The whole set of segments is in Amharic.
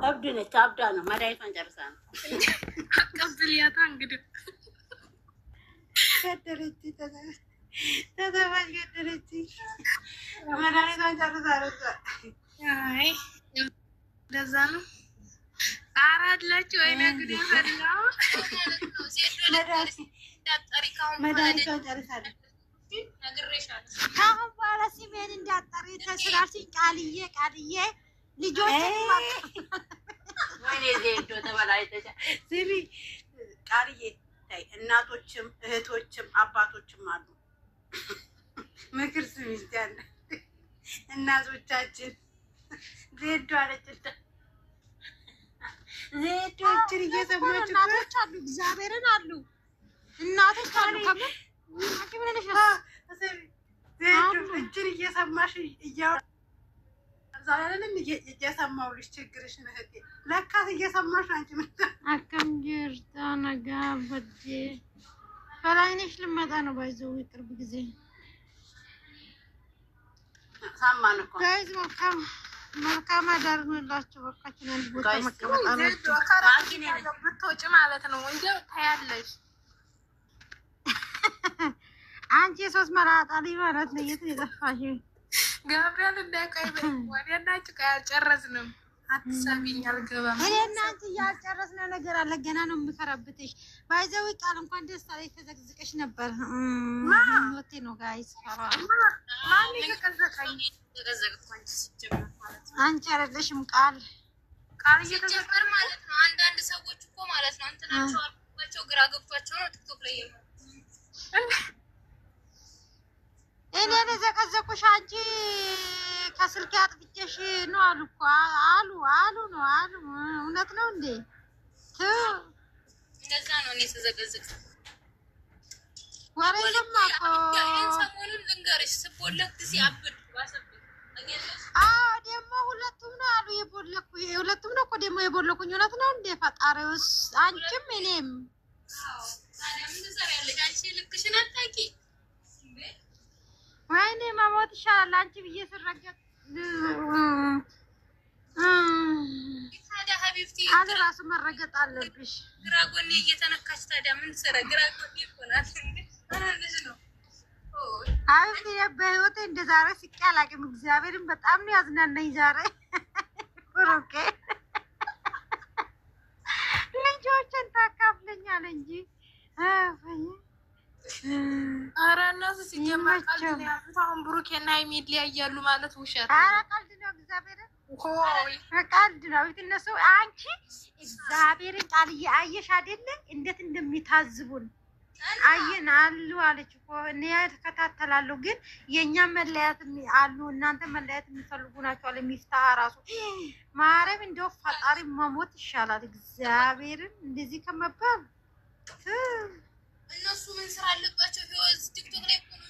እብድ ነች። አብዳ ነው መድኃኒቷን ጨርሳ ነው አቀብልያታ እንግዲህ ገደለች ተተባል ገደለች መድኃኒቷን ጨርሳ ነው። አይ እንደዛ ነው። አራድላችሁ ወይ ነግዴ ፈላው መድኃኒቷን ጨርሳለች። ካሁን በኋላ ስሜን እንዳጠሪ ተስራልሽኝ ቃልዬ ልጆች ወይኔ ዜዶ ተበላይተሻ። ስሚ ቃልዬ እናቶችም እህቶችም አባቶችም አሉ። ምክር ስሚ እስኪ ያለ እናቶቻችን ዜዶ አለች ዜዶችን እየሰማች እናቶች አሉ፣ እግዚአብሔርን አሉ እናቶች አሉ። እችን እየሰማሽ ዛሬንም እየሰማሁልሽ ችግርሽን እህቴ። ለካት እየሰማሽ አንቺ አከም ጅርታ ነጋ በዴ በላይነሽ ልመጣ ነው ባይዘው ቅርብ ጊዜ ሳማን እኮ ጋይዝ መልካም አዳርጉላችሁ። በቃችን አንድ ቦታ መቀመጥ አለች ብትወጪ ማለት ነው እንጂ ታያለሽ። አንቺ ሶስት መላጣ ልጅ ማለት ነው። የት የጠፋሽ ገብርኤል እንዳይቀይ ወዲያናጭ ያልጨረስንም አትሰሚኝ አልገባም። እኔና አንቺ ያልጨረስነው ነገር አለ ገና ነው የምከረብትሽ። ባይዘው ቃል እንኳን ደስታ ላይ ተዘግዝቀሽ ነበር። ሞቴ ነው ጋይስ ማን ይከዘከኝ ተዘግዝቀኝ ሲጀመር ማለት ነው። አንቺ አይደለሽም ቃል እየተዘከረ ማለት ነው። አንዳንድ ሰዎች እኮ ማለት ነው እንትናቸው አልኳቸው ግራ ገብቷቸው ነው ቲክቶክ ላይ እኔ ለዘቀዘቁሽ አንቺ ከስልክ አጥፍቼሽ ነው አሉ እኮ አሉ ነው አሉ። እውነት ነው እንዴ? እንደዛ ነው። እኔ ተዘቀዘቅ ወሬማ እኮ ሰሞኑን ልንገርሽ ስቦለክ ሲያብድ ዋሰብ ደግሞ ሁለቱም ነው አሉ የቦለኩ ሁለቱም ነው እኮ ደግሞ የቦለኩኝ። እውነት ነው እንዴ? ፈጣሪውስ አንቺም እኔም ታዲያ ምን ትሰሪያለሽ አንቺ? ልክሽን አታውቂ። ወይኔ መሞት ይሻላል አንቺ ብዬ ስረገጥ ታዲያ ሀቢብቲ አለ ራሱ መረገጥ አለብሽ። ግራ ጎኔ እየተነካች ታዲያ ምን ሰራ? ግራ ጎኔ ይሆናል አራንሽ ነው። ሀቢብቲ በህይወቴ እንደ ዛሬ ስቄ አላውቅም። እግዚአብሔርን በጣም ነው ያዝናናኝ ዛሬ። ኦኬ ልጆችን ታካፍለኛል እንጂ ኧረ እነሱ ሲጀመር ቀልድ ነው ያሉት። አሁን ብሩኬና ሀይሚ ይለያያሉ ማለት ውሸት። ኧረ ቀልድ ነው እግዚአብሔርን ቀልድ ነው። እነሱ አንቺ እግዚአብሔርን ቃልዬ አየሽ አይደለ እንዴት እንደሚታዝቡን አየን አሉ አለች እኮ እኔ ተከታተላለሁ። ግን የኛ መለያት አሉ እናንተ መለያት የሚፈልጉ ናቸው አለ ሚፍታ ራሱ ማረም እንደው ፈጣሪ መሞት ይሻላል እግዚአብሔርን እንደዚህ ከመባል እነሱ ምን ስራ አለባቸው? ህይወት ቲክቶክ ላይ ሆኖ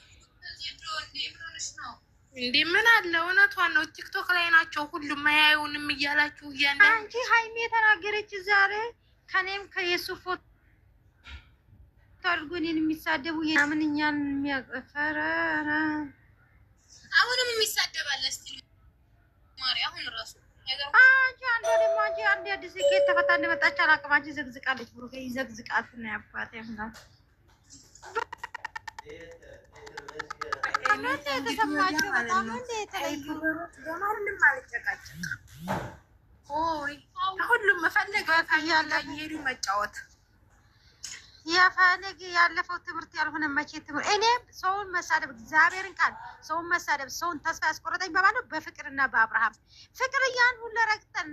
ዜድሮ እንደምረንሽ ነው እንዴ? ምን አለ? እውነቷን ነው። ቲክቶክ ላይ ናቸው ሁሉም አያዩንም እያላችሁ እያንዳንዱ አንቺ ሀይሚ የተናገረች ዛሬ ከኔም ከየሱ ፎቶ አድርጎ እኔን የሚሳደቡ የምን እኛን የሚያቀፈረ አሁንም የሚሳደባለ እስቲ ማሪ አሁን ራሱ አንቺ አንዱ ደግሞ አንድ አዲስ ኬት ተፈታ እንደመጣች አላውቅም። አንቺ ዘግዝቃለች ብሩኬ ይዘግዝቃት ነው ያባቴ ምናምን አንተ ተሰማችሁ በጣም እንደ የተለዩ በማንም አልጨቃጨቅ ሆይ ሁሉም መፈለገው ታያለ ይሄዱ መጫወት የፈለገ ያለፈው ትምህርት ያልሆነ መቼ ትምህርት እኔ ሰውን መሳደብ እግዚአብሔርን ቃል ሰውን መሳደብ ሰውን ተስፋ ያስቆረጠኝ በማለት በፍቅርና በአብርሃም ፍቅር ያን ሁሉ ረግጠን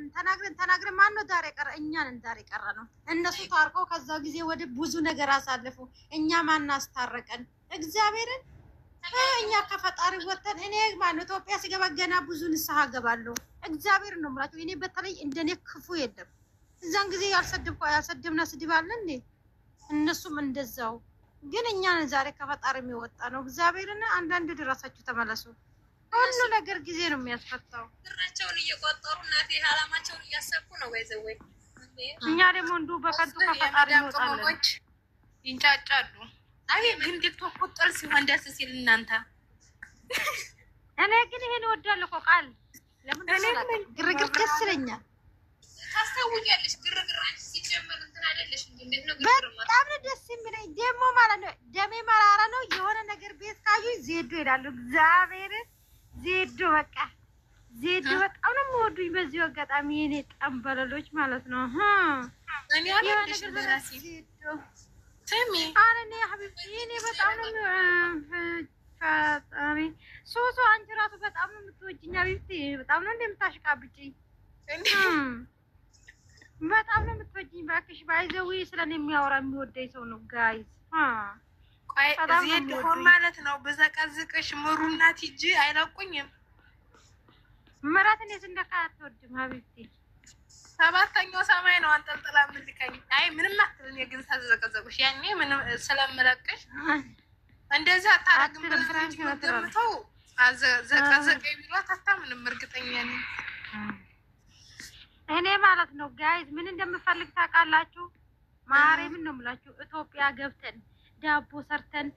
ተናግረን ማን ነው ዳር የቀረ? እኛን ዳር የቀረ ነው። እነሱ ታርቀው ከዛ ጊዜ ወደ ብዙ ነገር አሳልፉ። እኛ ማን አስታረቀን? እግዚአብሔርን እኛ ከፈጣሪ ወተን እኔ ማን ኢትዮጵያ ሲገባ ገና ብዙ ንስሐ ገባለሁ። እግዚአብሔር ነው የምላችሁ። እኔ በተለይ እንደኔ ክፉ የለም። እዛን ጊዜ ያልሰደብና ስድብ አለ እንዴ? እነሱም እንደዛው። ግን እኛ ዛሬ ከፈጣሪ የሚወጣ ነው። እግዚአብሔርን አንዳንድ ድራሳችሁ ተመለሱ። ሁሉ ነገር ጊዜ ነው የሚያስፈታው። ብራቸውን እየቆጠሩ እናቴ አላማቸውን እያሰቡ ነው ወይዘወይ። እኛ ደግሞ እንዱ በከንቱ ከፈጣሪ እንወጣለን። ይንጫጫሉ። አይ ግን ቲክቶክ ቁጥር ሲሆን ደስ ሲል እናንተ እኔ ግን ይሄን እወዳለሁ እኮ ቃል ለምን ግርግር ደስ ይለኛል። ታስታውቂያለሽ። ግርግር አንቺ ሲጀመር እንትን አይደለሽ እንዴ? እንዴት ነው ግርግር ማለት? በጣም ነው ደስ የሚለኝ ደግሞ ማለት ነው። ደሜ መራራ ነው። የሆነ ነገር ቤት ካዩ ዜዶ ይላሉ። እግዚአብሔር ዜዶ በቃ ዜዶ በጣም ነው የምወዱኝ። በዚሁ አጋጣሚ የኔ ጠንበለሎች ማለት ነው። እኔ አለሽ በራሴ ስሚ አረኔ ሀቢብቲ እኔ በጣም ነው ፈጣሪ ሶሶ አንቺ ራሱ በጣም ነው የምትወጂኝ ሀቢብቲ። በጣም ነው እንደምታሽቃብጪኝ በጣም ነው የምትወጂኝ። እባክሽ ባይዘዊ ስለኔ የሚያወራ የሚወደኝ ሰው ነው ጋይዝ። ቆይ እዚህ እንደሆነ ማለት ነው በዘቀዝቅሽ ምሩናት ሂጂ አይለቁኝም። ምራትን የስንደካ አትወድም ሀቢብቲ። ሰባተኛው ሰማይ ነው አንጠልጥላ ምልከኝ። አይ ምንም አትልኝ ግን ሳዘቀዘቅሽ ያኔ ምንም ስለምለቅሽ እንደዛ አታረግም ብለሽ ገምተው ዘቀዘቀ ቢሏት አታምንም። እርግጠኛ ነኝ እኔ ማለት ነው ጋይዝ ምን እንደምፈልግ ታውቃላችሁ? ማርያምን ነው የምላችሁ። ኢትዮጵያ ገብተን ዳቦ ሰርተን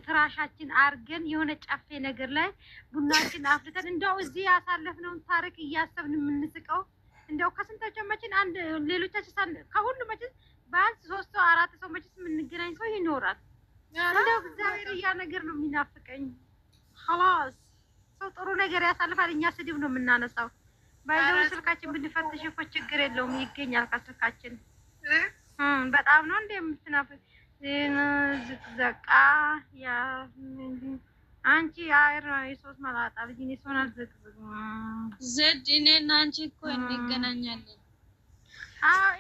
ፍራሻችን አርገን የሆነ ጨፌ ነገር ላይ ቡናችን አፍልተን እንደው እዚህ ያሳለፍነውን ታሪክ እያሰብን የምንስቀው እንደው ከስንቶቻችን አንድ ሌሎቻችን ከሁሉ መቼስ በአንድ 3 ሰው 4 ሰው መቼስ የምንገናኝ ሰው ይኖራል። እንደው እግዚአብሔር ያ ነገር ነው የሚናፍቀኝ። خلاص ሰው ጥሩ ነገር ያሳልፋል፣ እኛ ስድብ ነው የምናነሳው። ባይዘው ስልካችን ብንፈትሽ እኮ ችግር የለውም ይገኛል ከስልካችን። በጣም ነው እንደምትናፍቅ ዝቅዘቃ ያ አንቺ አይራ የሶስት መላጣ ልጅ እኔ ሶና ዝቅዝቅ ዘድ እኔና አንቺ እኮ እንገናኛለን።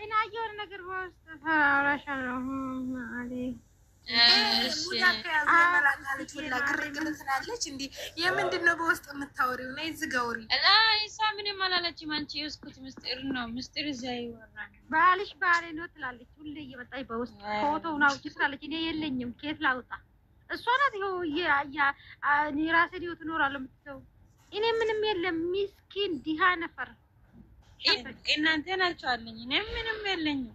እና የሆነ ነገር በውስጥ ፈራራሻለሁ አለ ትላለች እንዴ? የምንድነው በውስጥ የምታወሪው? ነይ ዝጋውሪ። እሷ ምንም አላለችም። አንቺ የውስጥ ምስጢር ነው፣ ምስጢር እዛ ይወራል። ባልሽ ባሌ ነው ትላለች ሁሌ እየመጣች በውስጥ ፎቶውን አውጪ ትላለች። እኔ የለኝም ከየት ላውጣ? እሷ ናት ይኸው እኔ ራሴ ዲዮ ትኖራለሁ የምትተው። እኔ ምንም የለም ሚስኪን ዲሃ ነፈር። እናንተ ናችሁ አለኝ። እኔ ምንም የለኝም።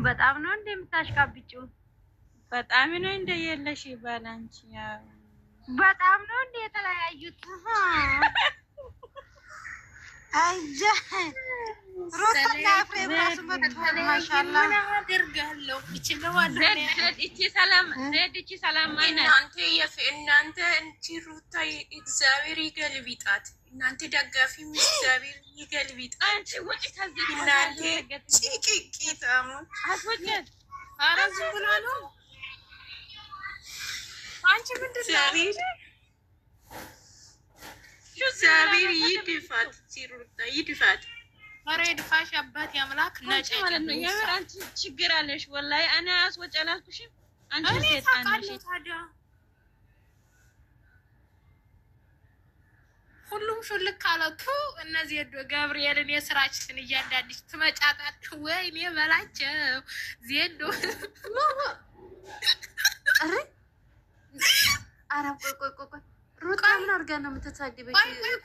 በጣም ነው እንደምታሽቃብጪው። በጣም ነው እንደየለሽ ባላንቺ በጣም ነው እንደ የተለያዩት። አይጀ ሩታና ፍሬም ራሱ መጥቷል። ማሻአላ አደርጋለሁ ይችላል። እቺ ሰላም እናንተ እንቺ ሩታ እግዚአብሔር ይገልብጣት። እናንተ ደጋፊ እግዚአብሔር ይገልብጣት። አንቺ ወጪ ታዘኝ እናንተ ጭቂቂታሙ አስወጀት አራዝ ብሎ ነው። አንቺ ምንድን ነው? እግዚአብሔር ይድፋት፣ ሩታ ይድፋት። ኧረ ይድፋሽ አባት ያምላክ ነጭ ማለት ነው። የምር አንቺ ችግር አለሽ ወላሂ። እኔ አስወጪ አላልኩሽም? አንቺ ሰይጣን ነሽ። ታዲያ ሁሉም ሹልክ አለቱ። እነዚህ ገብርኤልን የስራችን እያንዳንድሽ ትመጫጣችሁ። ወይኔ በላቸው ዜዶ ኧረ ቆይ ሩታ ምን አድርጋ ነው የምትሳደበው?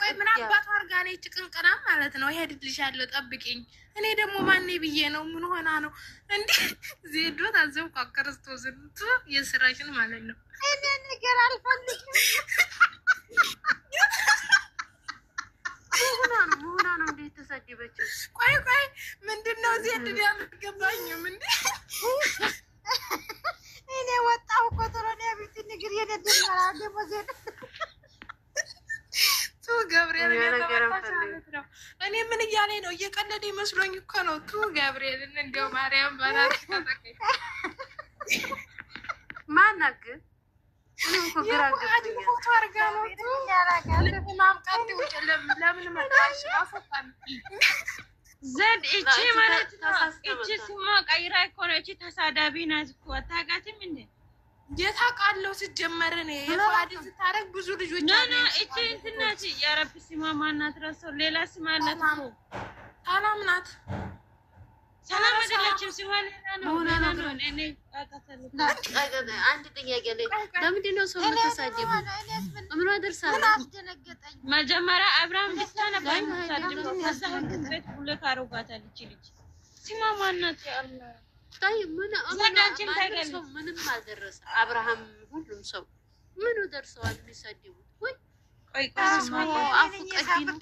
ቆይ ምን አባቱ አድርጋ ነው? ጭቅንቅና ማለት ነው። እሄድልሻለሁ ጠብቂኝ። እኔ ደግሞ ማኔ ብዬ ነው? ምን ሆና ነው እንዴ? ዜዶ ታዘብኳ ክርስቶስን የስራሽን ማለት ነው። እኔ ነገር አልፈልግም። ሆና ነው እንዴ ተሳደበችው? ቆይ ምንድነው ዜድ ያልገባኝም እንዴ? እኔ ወጣሁ እኮ ቶሎ ነው ያቢት ንግር የደደመራ ደሞ ዜድ ቱ ገብርኤል ነው። እኔ ምን እያለኝ ነው? እየቀለደ ይመስሎኝ እኮ ነው። ቱ ገብርኤልን እንደው ማርያም ባላክ ተጠቀኝ ማናክ ፎቶ አድርጋ ነው ማምቃት ለምን መጣሽ? አፈጣን ዘድ እቺ ማለት ነው። እቺ ስሟ ቀይራ እኮ ነው። እቺ ተሳዳቢ ናት እኮ አታውቃትም እንዴ? የታውቃለሁ ሲጀመር እኔ የፋዲ ስታረግ ብዙ ልጆች ና እቺ እንትን ናት። የአረብ ስሟ ማናት? ረሳሁ። ሌላ ስም አላት እኮ ሰላም ናት። ሰላም አይደለችም። ስሟ ሌላ ነው። እኔ አውቃታለሁ። አንድ ጥያቄ ላይ ለምንድን ነው ሰው የምትሳደበው? ምን አደርሳለሁ? አስደነገጠኝ። መጀመሪያ አብርሃም ብቻ ነበር የምትሳደበው። ከዛ ሁሉ ቤት ሁሉ ካሮጋታል። እቺ ልጅ ስሟ ማናት? ያለ ምንም አልደረሰ። አብርሃም ሁሉም ሰው ምኑ ደርሰዋል የሚሳደቡት? ወይ ቆይ አፉ ቀዲ ነው።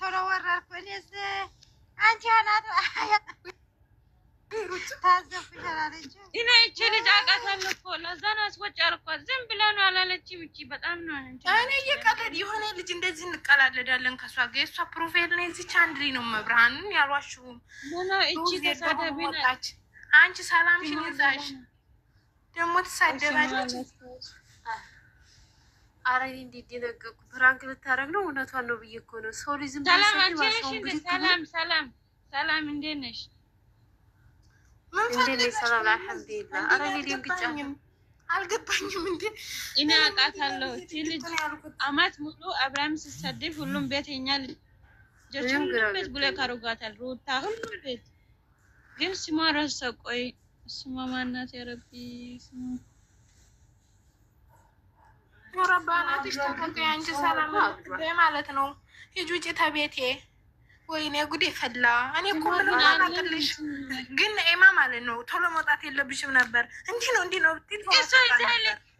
አንቺ አናት ታዘብሻለች። እኔ እቺ ልጅ አውቃታለሁ እኮ ለዛ ነው አስወጭ አልኳት። ዝም ብላ ነው አላለችም። እቺ በጣም ነው እንጂ እኔ እየቀለድ የሆነ ልጅ እንደዚህ እንቀላለዳለን ከሷ ጋር የሷ ፕሮፋይል ነው እዚህ ቻንድሪ ነው መብርሃንን ያሏሽሁም ነው እቺ ተሳዳቢ ናት። አንቺ ሰላምሽን ይዛሽ ደግሞ ትሳደባለች። ኧረ እኔ እንዴት ደነገጥኩ። ፕራንክ ልታረግ ነው? እውነቷን ነው ብዬሽ እኮ ነው። ሰው ልጅ ዝም ብሎ ሰላም አንቺ ነሽ እንዴ? ሰላም እንዴት ነሽ? እንዴት ነሽ? ሰላም አልሐምዱሊላህ። ኧረ እኔ ደንግጫለሁ። አልገባኝም እንዴ እኔ አውቃታለሁ። እቺ ልጅ አመት ሙሉ አብርሃም ሲሰደብ ሁሉም ቤት የኛ ልጆች ሁሉም ቤት ብሎ ካሩጋታል። ሩታ ሁሉም ቤት ግን ስሟ ረሳ። ቆይ ስሟ ማናት? የረቢ ስሟ ወራባናትሽ ተቆጣ። አንቺ ሰላም ማለት ነው። ሂጂ ውጪ ተቤቴ። ወይኔ ጉዴ ፈላ። እኔ እኮ ምንም አላውቅልሽ፣ ግን ኤማ ማለት ነው ቶሎ መውጣት የለብሽም ነበር። እንዲህ ነው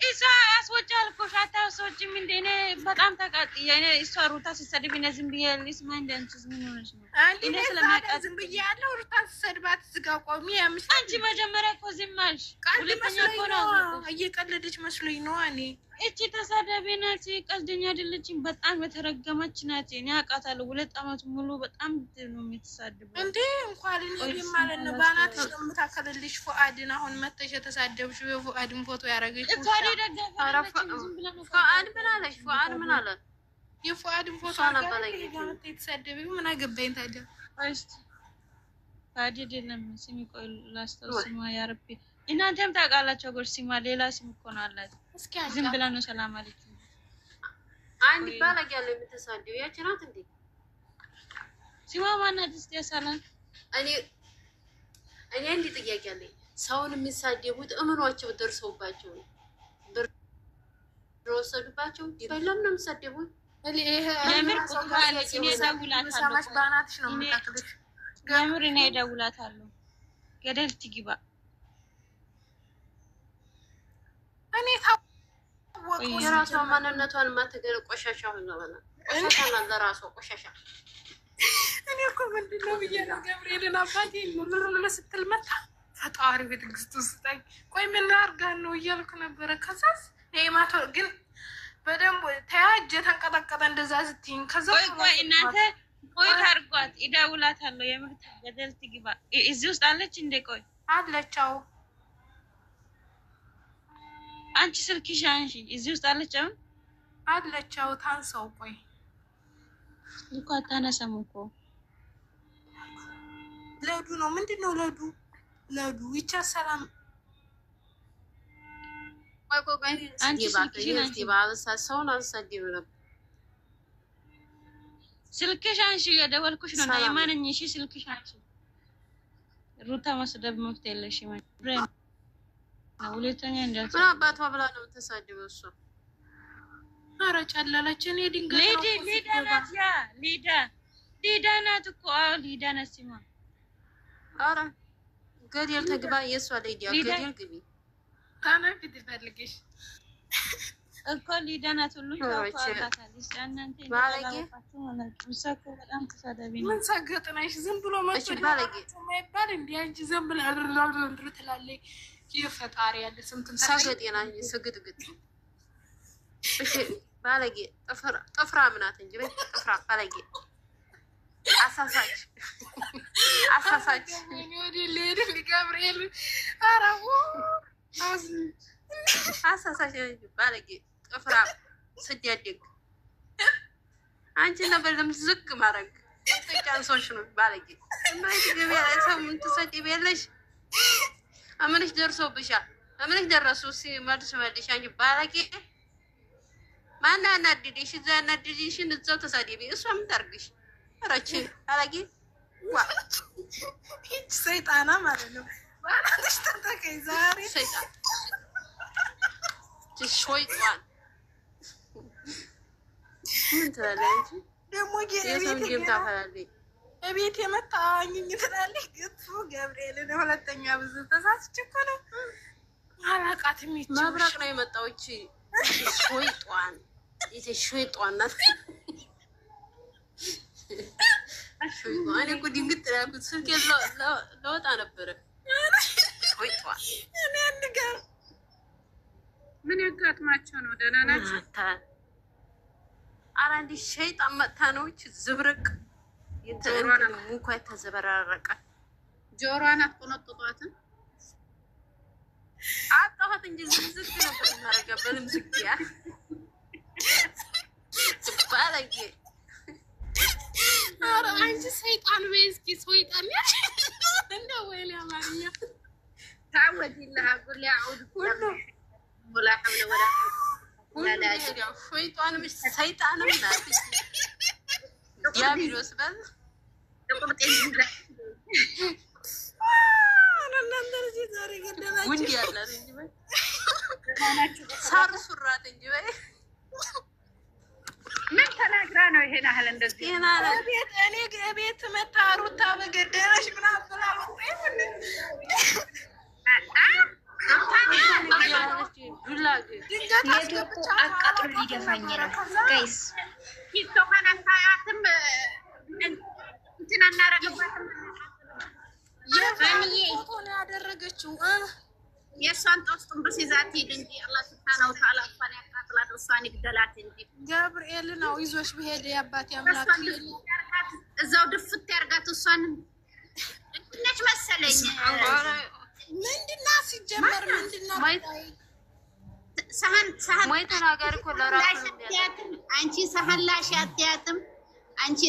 እሷ አስወጪ አልኩሽ። አታስወጪም እንደ እኔ በጣም ተቃጥዬ እኔ እሷ ሩታ ስትሰድብ እኔ ዝም ብዬ ልስማ እንደ አንቺ ምን ሆነሽ ነው? እኔ ስለማውቃት ዝም ብዬ ያለው ሩታ ስትሰድባት ዝጋ ቆሚ። አንቺ መጀመሪያ እኮ ዝም አልሽ። ሁለተኛ እኮ ነው እየቀለደች መስሎኝ ነው። እኔ እቺ ተሳዳቢ ናት፣ ቀልደኛ አይደለችም። በጣም የተረገመች ናት። እኔ አውቃታለሁ። 2 አመት ሙሉ በጣም ነው የምትሳደበው እንዴ። እንኳን እኔ ማለት ነው ባናትሽ ነው የምታከልልሽ። ፉአድን አሁን መተሽ የተሳደብሽው የፉአድን ፎቶ ያረገች ፉአድ ምን አለሽ? ፉአድ ምን አለ? የፉአድን ፎቶ የተሳደበው ምን አገባኝ ታዲያ? ፉአድ አይደለም ስሚ። ቆይ ላስታውስ ስማ። ያ ረቢ እናንተም ታውቃላችሁ። ጎር ሲማ ሌላ ስም እኮ ነው አላት። ዝም ብላ ነው ሰላም አለች። አንድ ባለግ ያለው የምትሳደው ያቺ ናት እንዴ? ሲማ ማናት? እስቲ ሰላም እኔ እንዴ ጥያቄ አለኝ። ሰውን የሚሳደቡት እምኗቸው ደርሰውባቸው ነው ወሰዱባቸው ይፈለም ነው የሚሳደቡት። ለምን ቁጥራለች? እኔ ደውላታለሁ። ባናትሽ ነው የምታክልሽ። ለምን እኔ ደውላታለሁ። ገደል ትግባ። እኔ ታወቁ የራሷ ማንነቷን ማተገረ ቆሻሻ ሆነ በላ ቆሻሻ ለራሷ ቆሻሻ። እኔ እኮ ምንድነው ብዬ ነው ገብርኤልን አባቴ ምርር ስትል መጣ። ፈጣሪ በትዕግስቱ ስጠኝ። ቆይ ምን አርጋ ነው እያልኩ ነበረ። ከዛስ የማቶ ግን በደንብ ተያጀ ተንቀጠቀጠ እንደዛ ስትይኝ። ከዛ ቆይ እናንተ ቆይ ታርጓት ይደውላታለሁ። የምርት ገደል ትግባ። እዚህ ውስጥ አለች እንዴ? ቆይ አለቻው። አንቺ ስልክሽ አንሺ። እዚህ ውስጥ አለች አለቻው። ታንሰው ቆይ ልኳ ታነሰም እኮ ለዱ ነው ምንድነው? ለዱ ይቻ ሰላም ቆይ አንቺ ሰውን አልሰደብ ነበር። ስልክሽ አንሺ። የደወልኩሽ ነው እና የማንኝ? እሺ ስልክሽ አንሺ። ሩታ መስደብ መፍት የለሽ ማለት ነው። ሁለተኛ እንዳት ምን አባቷ ብላ ነው የምትሳደበው እሷ? ኧረ ጨለለች። እኔ ድንገት ሊዳ ናት። ያ ሊዳ ናት እኮ ሊዳ ናት። ሲማ ኧረ ገደል ተግባ። የእሷ ሊዲያ ገደል ግቢ ታናፊ ትፈልግሽ እኮ ሊዳ ናት። ሁሉ ታውቃታለች። እናንተ ባለጌ ምሳኮ በጣም ተሳዳቢ ነው። ምን ሰገጥናሽ? ዝም ብሎ መጥቶ ባለጌ የማይባል እንዴ አንቺ ዝም ብላ ትላለች። የፈጣሪ ያለ ስንቱን ሰገጤና ስግጥግጥ። እሺ ባለጌ ጥፍራ ምናት እንጂ ጥፍራ ባለጌ አሳሳች ገብርኤል አራው አሳሳች ባለጌ ጥፍራ ስዲያደግ አንቺ ነበር ዝቅ ማድረግ ተጫንሶሽ ነው ባለጌ። ማለት ገበያ ሰው ምን ትሰደቢያለሽ? አምንሽ ደርሶብሻል። አምንሽ ደረሱ ሲመልስ መልሽ። አንቺ ባለጌ ማን አናድድሽ? እዛ አናድድሽን እዛው ተሳደቢ። እሷ ምን ታርግሽ? አራቺ ባለጌ ዋ ሰይጣና ማለት ነው። ባላንሽ ተንተከይ ዛሬ ሰይጣን ሾይጣን ምን ትላለች ደግሞ? እቤት የመጣኝ ትላለች። ግጥፉ ገብርኤልን ሁለተኛ ብዙ ተሳስች እኮ ነው። አላቃትም። መብረቅ ነው የመጣው። እቺ ሾይጣን ሾይጣን ናት እኔ እኮ ድንግጥ ያልኩት ስልክ ለወጣ ነበረ። ቆይቷል። እኔ አንድ ጋር ምን ያጋጥማቸው ነው? ደህና ናቸው? ኧረ እንዲህ ሸይጣን መጥታ ነው ዝብርቅ ሙኳ የተዘበራረቀ ጆሮዋን አትቆነጥጧትም? አጣኋት እንጂ ዝግዝግ ነበር እናረጋ በልምዝግያ ባለጌ። ኧረ አንቺ ሰይጣን በይ እስኪ ሰይጣን ያሽ እንደ ወይኔ አማርኛ ታወዲላህ ጉል ያውድ ሁሉ ወላ ሐውለ ወላ ሸይጣንም ሰይጣንም ናት። ዲያብሎስ በል ጉንድ ያላት እንጂ በይ ሳር ሱራት እንጂ በይ ምን ተናግራ ነው ይሄን ያህል እንደዚህ? ቤት መታ ሩታ በገደረሽ ምናምን ብላ አቃጥሎ ሊደፋኝ ነው ጋይስ። ቲክቶክ አናታያትም እንትን አናረግባትም። ፎቶ ነው ያደረገችው። የእሷን ጦስጡን በሲዛት ሂድ እንጂ አላህ ሱብሓነሁ ወተዓላ እሷን ያቃጥላት፣ እሷን ይግደላት እንጂ ገብርኤል ነው ይዞሽ በሄደ የአባቴ አምላክ እዛው ድፍት ያርጋት። እሷን እንትነች መሰለኝ ምንድና ሲጀመር ምንድና ሰሃን ወይ ተናገር እኮ ለራሱ አንቺ ሰሃን ላሽ አትያትም አንቺ